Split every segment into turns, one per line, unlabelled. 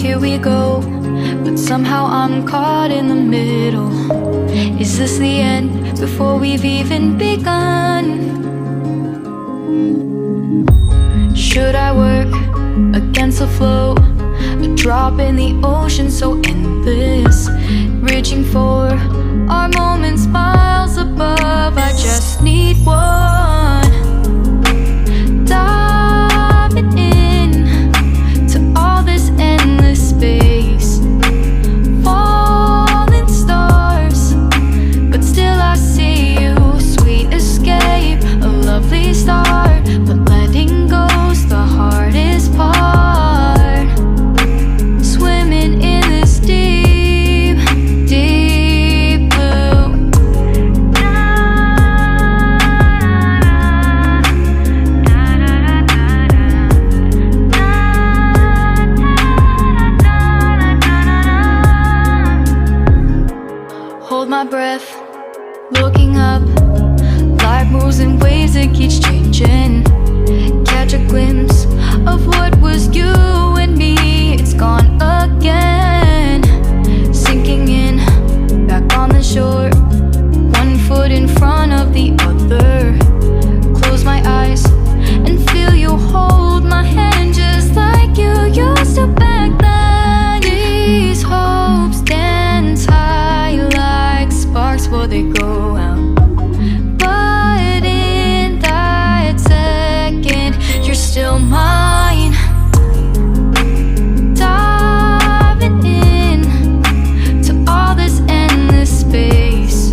here we go, but somehow I'm caught in the middle. Is this the end before we've even begun? Should I work against the flow? A drop in the ocean so endless, reaching for our moments miles above. I just need one, diving in to all this endless space, falling stars, but still I see you. Sweet escape, a lovely start, but letting go's the hardest part. Swimming in this deep, deep blue. Hold my breath, looking up. Life moves in waves that keeps changing. Catch a glimpse of what was you and me. It's gone again, sinking in, back on the shore. One foot in front of the other. Close my eyes and feel you hold my hand just like you used to back then. These hopes dance high like sparks before they go out. But in that second, you're still mine. Diving in to all this endless space,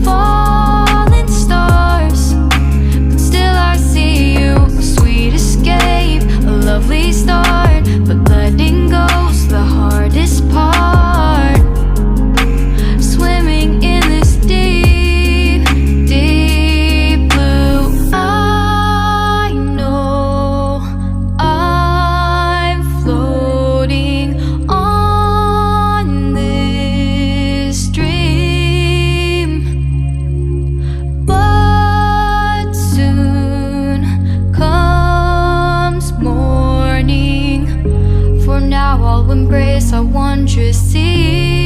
falling stars, but still I see you. A sweet escape, a lovely start, but letting go's the hardest part. Swimming in this deep, deep blue. I know I'm floating on this dream, but soon comes morning. For now I'll embrace our wondrous sea.